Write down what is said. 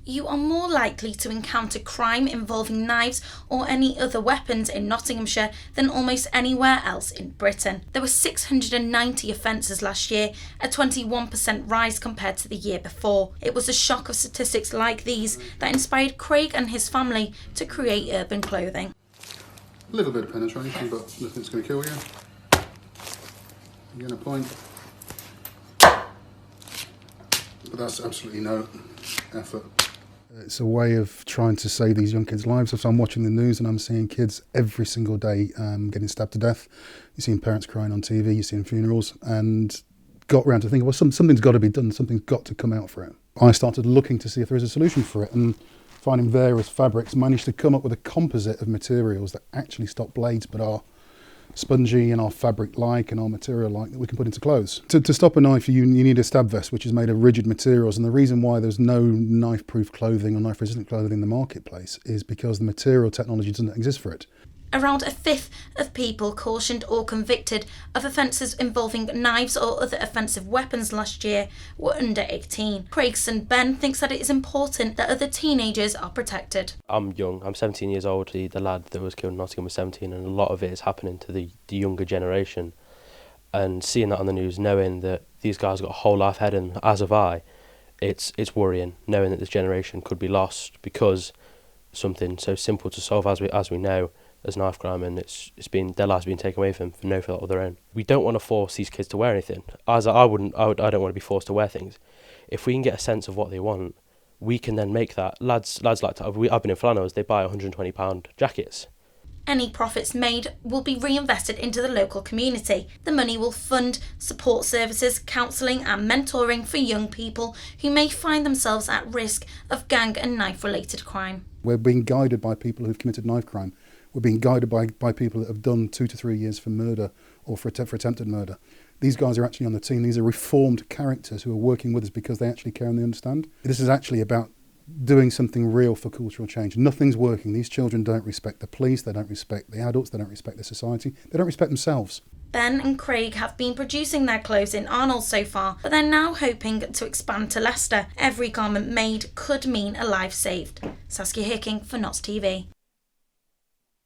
You are more likely to encounter crime involving knives or any other weapons in Nottinghamshire than almost anywhere else in Britain. There were 690 offences last year, a 21% rise compared to the year before. It was a shock of statistics like these that inspired Craig and his family to create Urbn Clothing. A little bit of penetration, but nothing's going to kill you. You're going to point. But that's absolutely no effort. It's a way of trying to save these young kids' lives. So I'm watching the news and I'm seeing kids every single day getting stabbed to death. You're seeing parents crying on TV, you're seeing funerals, and got around to thinking, well, something's got to be done, something's got to come out for it. I started looking to see if there is a solution for it, and finding various fabrics, managed to come up with a composite of materials that actually stop blades but are spongy and are fabric-like and are material-like that we can put into clothes. To stop a knife, you need a stab vest, which is made of rigid materials, and the reason why there's no knife-proof clothing or knife-resistant clothing in the marketplace is because the material technology doesn't exist for it. Around a fifth of people cautioned or convicted of offences involving knives or other offensive weapons last year were under 18. Craig's son Ben thinks that it is important that other teenagers are protected. I'm young, I'm 17 years old. The lad that was killed in Nottingham was 17, and a lot of it is happening to the younger generation. And seeing that on the news, knowing that these guys got a whole life ahead, and as have I, it's worrying, knowing that this generation could be lost because something so simple to solve as we know as knife crime, and their lives being taken away from them for no fault of their own. We don't want to force these kids to wear anything. I don't want to be forced to wear things. If we can get a sense of what they want, we can then make that. Lads like to. I've been in flannels. They buy £120 jackets. Any profits made will be reinvested into the local community. The money will fund support services, counselling and mentoring for young people who may find themselves at risk of gang and knife-related crime. We're being guided by people who've committed knife crime. We're being guided by people that have done 2 to 3 years for murder or for attempted murder. These guys are actually on the team. These are reformed characters who are working with us because they actually care and they understand. This is actually about doing something real for cultural change. Nothing's working. These children don't respect the police, they don't respect the adults, they don't respect the society, they don't respect themselves. Ben and Craig have been producing their clothes in Arnold so far, but they're now hoping to expand to Leicester. Every garment made could mean a life saved. Saskia Hicking for Notts TV.